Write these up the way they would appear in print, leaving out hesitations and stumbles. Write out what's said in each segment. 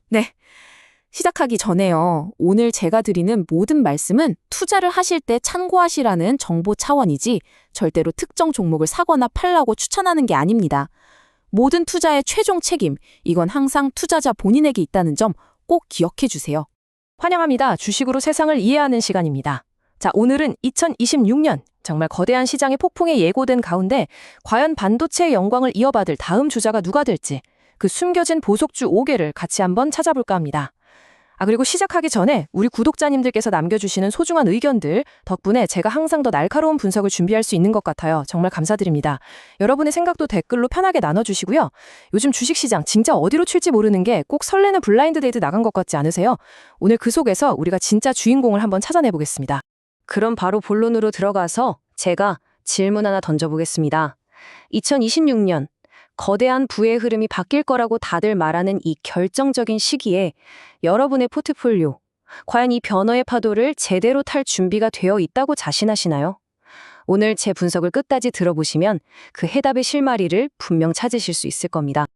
네. 시작하기 전에요. 오늘 제가 드리는 모든 말씀은 투자를 하실 때 참고하시라는 정보 차원이지 절대로 특정 종목을 사거나 팔라고 추천하는 게 아닙니다. 모든 투자의 최종 책임, 이건 항상 투자자 본인에게 있다는 점 꼭 기억해 주세요. 환영합니다. 주식으로 세상을 이해하는 시간입니다. 자, 오늘은 2026년 정말 거대한 시장의 폭풍에 예고된 가운데 과연 반도체의 영광을 이어받을 다음 주자가 누가 될지 그 숨겨진 보석주 5개를 같이 한번 찾아볼까 합니다. 그리고 시작하기 전에 우리 구독자님들께서 남겨주시는 소중한 의견들 덕분에 제가 항상 더 날카로운 분석을 준비할 수 있는 것 같아요. 정말 감사드립니다. 여러분의 생각도 댓글로 편하게 나눠주시고요. 요즘 주식시장 진짜 어디로 튈지 모르는 게 꼭 설레는 블라인드 데이트 나간 것 같지 않으세요? 오늘 그 속에서 우리가 진짜 주인공을 한번 찾아내보겠습니다. 그럼 바로 본론으로 들어가서 제가 질문 하나 던져보겠습니다. 2026년 거대한 부의 흐름이 바뀔 거라고 다들 말하는 이 결정적인 시기에 여러분의 포트폴리오, 과연 이 변화의 파도를 제대로 탈 준비가 되어 있다고 자신하시나요? 오늘 제 분석을 끝까지 들어보시면 그 해답의 실마리를 분명 찾으실 수 있을 겁니다.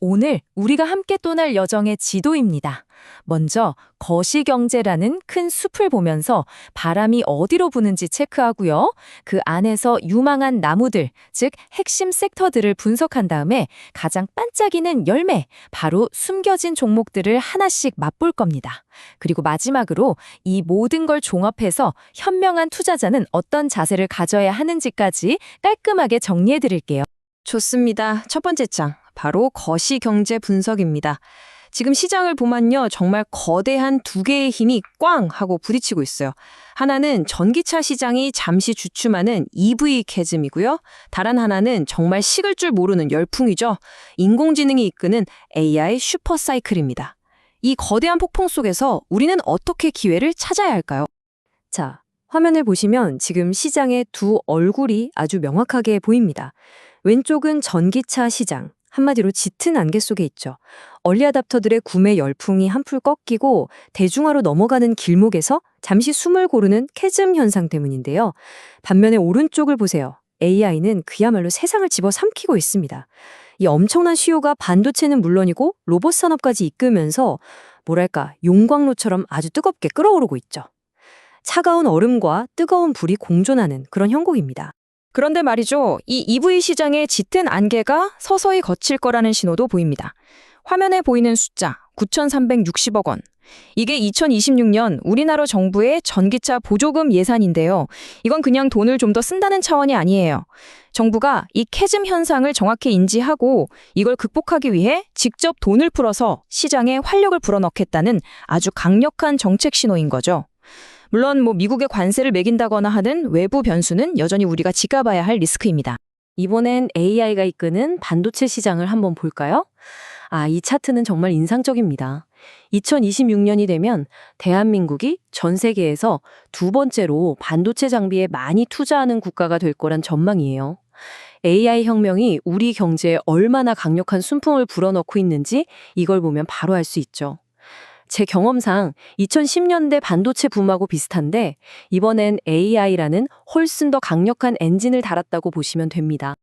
오늘 우리가 함께 떠날 여정의 지도입니다. 먼저 거시경제라는 큰 숲을 보면서 바람이 어디로 부는지 체크하고요. 그 안에서 유망한 나무들, 즉 핵심 섹터들을 분석한 다음에 가장 반짝이는 열매, 바로 숨겨진 종목들을 하나씩 맛볼 겁니다. 그리고 마지막으로 이 모든 걸 종합해서 현명한 투자자는 어떤 자세를 가져야 하는지까지 깔끔하게 정리해 드릴게요. 좋습니다. 첫 번째 장, 바로 거시경제 분석입니다. 지금 시장을 보면요, 정말 거대한 두 개의 힘이 꽝 하고 부딪히고 있어요. 하나는 전기차 시장이 잠시 주춤하는 EV 캐즘이고요. 다른 하나는 정말 식을 줄 모르는 열풍이죠. 인공지능이 이끄는 AI 슈퍼사이클입니다. 이 거대한 폭풍 속에서 우리는 어떻게 기회를 찾아야 할까요? 자, 화면을 보시면 지금 시장의 두 얼굴이 아주 명확하게 보입니다. 왼쪽은 전기차 시장, 한마디로 짙은 안개 속에 있죠. 얼리아답터들의 구매 열풍이 한풀 꺾이고 대중화로 넘어가는 길목에서 잠시 숨을 고르는 캐즘 현상 때문인데요. 반면에 오른쪽을 보세요. AI는 그야말로 세상을 집어삼키고 있습니다. 이 엄청난 수요가 반도체는 물론이고 로봇 산업까지 이끌면서 뭐랄까 용광로처럼 아주 뜨겁게 끓어오르고 있죠. 차가운 얼음과 뜨거운 불이 공존하는 그런 형국입니다. 그런데 말이죠. 이 EV 시장의 짙은 안개가 서서히 걷힐 거라는 신호도 보입니다. 화면에 보이는 숫자 9,360억 원. 이게 2026년 우리나라 정부의 전기차 보조금 예산인데요. 이건 그냥 돈을 좀 더 쓴다는 차원이 아니에요. 정부가 이 캐즘 현상을 정확히 인지하고 이걸 극복하기 위해 직접 돈을 풀어서 시장에 활력을 불어넣겠다는 아주 강력한 정책 신호인 거죠. 물론 미국의 관세를 매긴다거나 하는 외부 변수는 여전히 우리가 지켜봐야 할 리스크입니다. 이번엔 AI가 이끄는 반도체 시장을 한번 볼까요? 이 차트는 정말 인상적입니다. 2026년이 되면 대한민국이 전 세계에서 두 번째로 반도체 장비에 많이 투자하는 국가가 될 거란 전망이에요. AI 혁명이 우리 경제에 얼마나 강력한 순풍을 불어넣고 있는지 이걸 보면 바로 알 수 있죠. 제 경험상 2010년대 반도체 붐하고 비슷한데 이번엔 AI라는 훨씬 더 강력한 엔진을 달았다고 보시면 됩니다.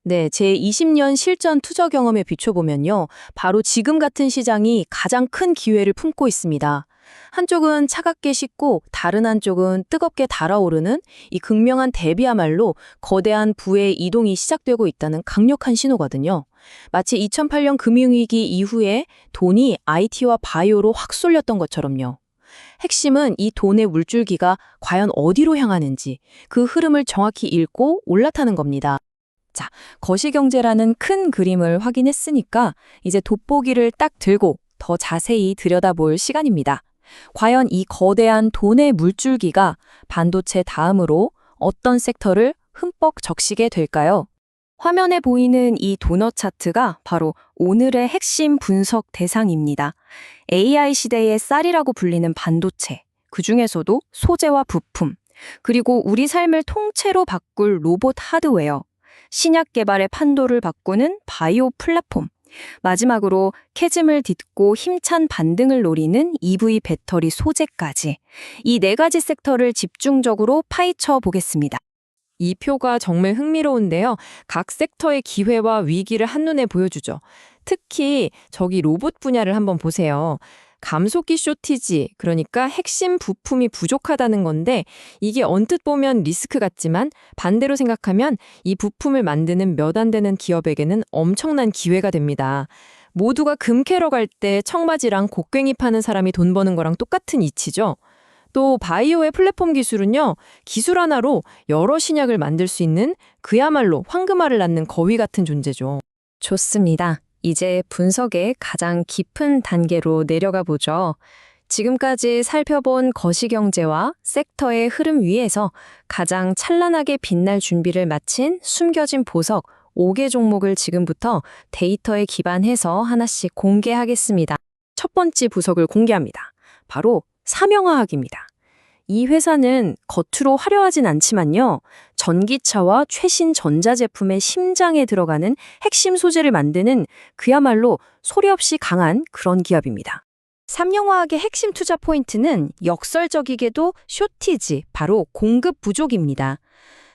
네, 제 20년 실전 투자 경험에 비춰보면요. 바로 지금 같은 시장이 가장 큰 기회를 품고 있습니다. 한쪽은 차갑게 식고 다른 한쪽은 뜨겁게 달아오르는 이 극명한 대비야말로 거대한 부의 이동이 시작되고 있다는 강력한 신호거든요. 마치 2008년 금융위기 이후에 돈이 IT와 바이오로 확 쏠렸던 것처럼요. 핵심은 이 돈의 물줄기가 과연 어디로 향하는지 그 흐름을 정확히 읽고 올라타는 겁니다. 자, 거시경제라는 큰 그림을 확인했으니까 이제 돋보기를 딱 들고 더 자세히 들여다볼 시간입니다. 과연 이 거대한 돈의 물줄기가 반도체 다음으로 어떤 섹터를 흠뻑 적시게 될까요? 화면에 보이는 이 도넛 차트가 바로 오늘의 핵심 분석 대상입니다. AI 시대의 쌀이라고 불리는 반도체, 그중에서도 소재와 부품, 그리고 우리 삶을 통째로 바꿀 로봇 하드웨어, 신약 개발의 판도를 바꾸는 바이오 플랫폼, 마지막으로 캐즘을 딛고 힘찬 반등을 노리는 EV 배터리 소재까지 이 네 가지 섹터를 집중적으로 파헤쳐 보겠습니다. 이 표가 정말 흥미로운데요. 각 섹터의 기회와 위기를 한눈에 보여주죠. 특히 저기 로봇 분야를 한번 보세요. 감속기 쇼티지, 그러니까 핵심 부품이 부족하다는 건데 이게 언뜻 보면 리스크 같지만 반대로 생각하면 이 부품을 만드는 몇 안 되는 기업에게는 엄청난 기회가 됩니다. 모두가 금 캐러 갈 때 청바지랑 곡괭이 파는 사람이 돈 버는 거랑 똑같은 이치죠. 또 바이오의 플랫폼 기술은요, 기술 하나로 여러 신약을 만들 수 있는 그야말로 황금알을 낳는 거위 같은 존재죠. 좋습니다. 이제 분석의 가장 깊은 단계로 내려가 보죠. 지금까지 살펴본 거시경제와 섹터의 흐름 위에서 가장 찬란하게 빛날 준비를 마친 숨겨진 보석 5개 종목을 지금부터 데이터에 기반해서 하나씩 공개하겠습니다. 첫 번째 보석을 공개합니다. 바로 삼영화학입니다. 이 회사는 겉으로 화려하진 않지만요. 전기차와 최신 전자제품의 심장에 들어가는 핵심 소재를 만드는 그야말로 소리 없이 강한 그런 기업입니다. 삼영화학의 핵심 투자 포인트는 역설적이게도 쇼티지, 바로 공급 부족입니다.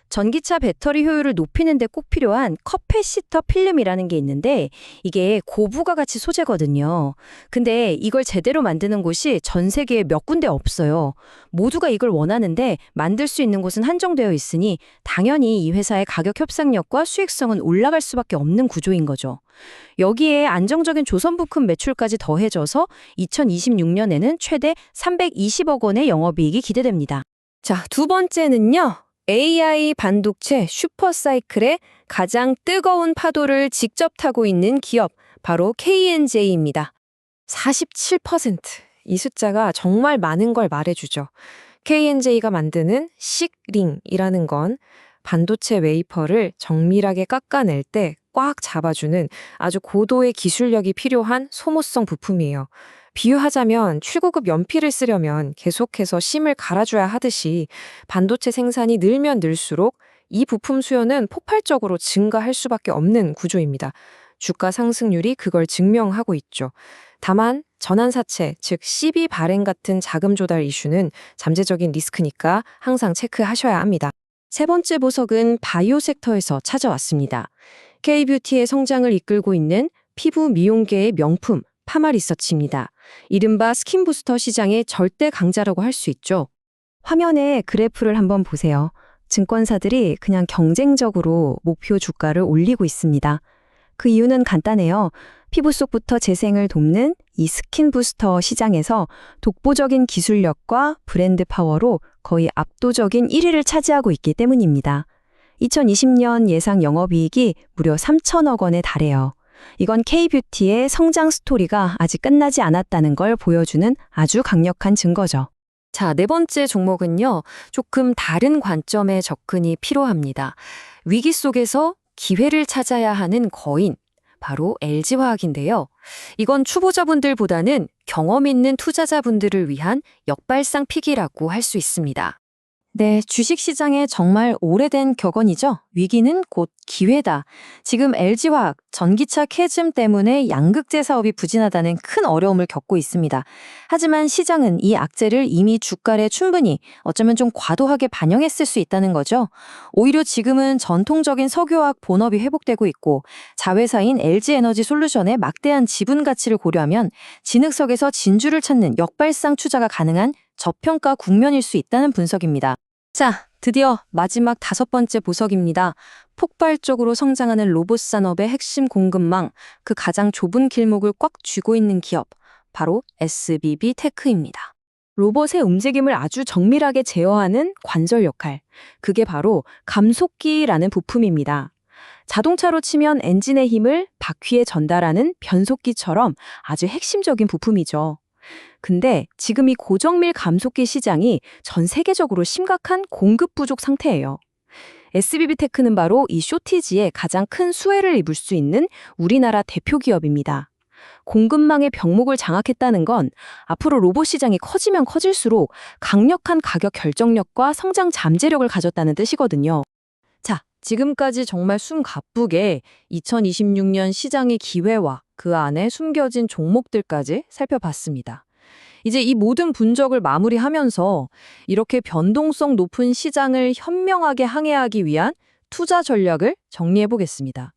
전기차 배터리 효율을 높이는 데 꼭 필요한 커패시터 필름이라는 게 있는데 이게 고부가 가치 소재거든요. 근데 이걸 제대로 만드는 곳이 전 세계에 몇 군데 없어요. 모두가 이걸 원하는데 만들 수 있는 곳은 한정되어 있으니 당연히 이 회사의 가격 협상력과 수익성은 올라갈 수밖에 없는 구조인 거죠. 여기에 안정적인 조선부품 매출까지 더해져서 2026년에는 최대 320억 원의 영업이익이 기대됩니다. 자, 두 번째는요. AI 반도체 슈퍼사이클의 가장 뜨거운 파도를 직접 타고 있는 기업, 바로 KNJ입니다. 47%. 이 숫자가 정말 많은 걸 말해주죠. KNJ가 만드는 식링이라는 건 반도체 웨이퍼를 정밀하게 깎아낼 때 꽉 잡아주는 아주 고도의 기술력이 필요한 소모성 부품이에요. 비유하자면 출고급 연필을 쓰려면 계속해서 심을 갈아줘야 하듯이 반도체 생산이 늘면 늘수록 이 부품 수요는 폭발적으로 증가할 수밖에 없는 구조입니다. 주가 상승률이 그걸 증명하고 있죠. 다만 전환사채, 즉 CB 발행 같은 자금 조달 이슈는 잠재적인 리스크니까 항상 체크하셔야 합니다. 세 번째 보석은 바이오 섹터에서 찾아왔습니다. K-뷰티의 성장을 이끌고 있는 피부 미용계의 명품 파마리서치입니다. 이른바 스킨부스터 시장의 절대 강자라고 할 수 있죠. 화면에 그래프를 한번 보세요. 증권사들이 그냥 경쟁적으로 목표 주가를 올리고 있습니다. 그 이유는 간단해요. 피부 속부터 재생을 돕는 이 스킨부스터 시장에서 독보적인 기술력과 브랜드 파워로 거의 압도적인 1위를 차지하고 있기 때문입니다. 2020년 예상 영업이익이 무려 3천억 원에 달해요. 이건 K-뷰티의 성장 스토리가 아직 끝나지 않았다는 걸 보여주는 아주 강력한 증거죠. 자, 네 번째 종목은요. 조금 다른 관점의 접근이 필요합니다. 위기 속에서 기회를 찾아야 하는 거인, 바로 LG화학인데요. 이건 초보자분들보다는 경험 있는 투자자분들을 위한 역발상 픽이라고 할 수 있습니다. 네, 주식시장의 정말 오래된 격언이죠. 위기는 곧 기회다. 지금 LG화학 전기차 캐즘 때문에 양극재 사업이 부진하다는 큰 어려움을 겪고 있습니다. 하지만 시장은 이 악재를 이미 주가에 충분히 어쩌면 좀 과도하게 반영했을 수 있다는 거죠. 오히려 지금은 전통적인 석유화학 본업이 회복되고 있고 자회사인 LG에너지솔루션의 막대한 지분 가치를 고려하면 진흙석에서 진주를 찾는 역발상 투자가 가능한 저평가 국면일 수 있다는 분석입니다. 자, 드디어 마지막 다섯 번째 보석입니다. 폭발적으로 성장하는 로봇 산업의 핵심 공급망, 그 가장 좁은 길목을 꽉 쥐고 있는 기업, 바로 SBB 테크입니다. 로봇의 움직임을 아주 정밀하게 제어하는 관절 역할, 그게 바로 감속기라는 부품입니다. 자동차로 치면 엔진의 힘을 바퀴에 전달하는 변속기처럼 아주 핵심적인 부품이죠. 근데 지금 이 고정밀 감속기 시장이 전 세계적으로 심각한 공급 부족 상태예요. SBB테크는 바로 이 쇼티지에 가장 큰 수혜를 입을 수 있는 우리나라 대표 기업입니다. 공급망의 병목을 장악했다는 건 앞으로 로봇 시장이 커지면 커질수록 강력한 가격 결정력과 성장 잠재력을 가졌다는 뜻이거든요. 자, 지금까지 정말 숨 가쁘게 2026년 시장의 기회와 그 안에 숨겨진 종목들까지 살펴봤습니다. 이제 이 모든 분석을 마무리하면서 이렇게 변동성 높은 시장을 현명하게 항해하기 위한 투자 전략을 정리해 보겠습니다.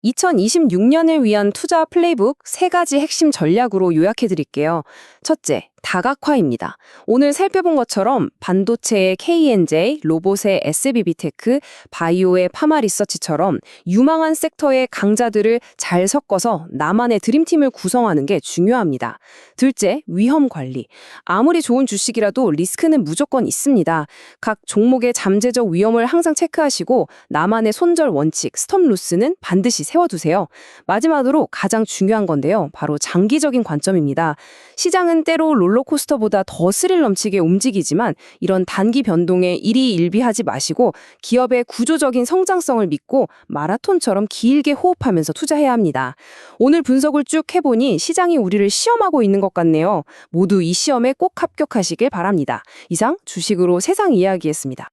2026년을 위한 투자 플레이북 3가지 핵심 전략으로 요약해 드릴게요. 첫째, 다각화입니다. 오늘 살펴본 것처럼 반도체의 KNJ, 로봇의 SBB테크, 바이오의 파마리서치처럼 유망한 섹터의 강자들을 잘 섞어서 나만의 드림팀을 구성하는 게 중요합니다. 둘째, 위험 관리. 아무리 좋은 주식이라도 리스크는 무조건 있습니다. 각 종목의 잠재적 위험을 항상 체크하시고 나만의 손절 원칙, 스톱로스는 반드시 세워두세요. 마지막으로 가장 중요한 건데요. 바로 장기적인 관점입니다. 시장은 때로 롤러코스터보다 더 스릴 넘치게 움직이지만 이런 단기 변동에 일희일비하지 마시고 기업의 구조적인 성장성을 믿고 마라톤처럼 길게 호흡하면서 투자해야 합니다. 오늘 분석을 쭉 해보니 시장이 우리를 시험하고 있는 것 같네요. 모두 이 시험에 꼭 합격하시길 바랍니다. 이상 주식으로 세상 이야기였습니다.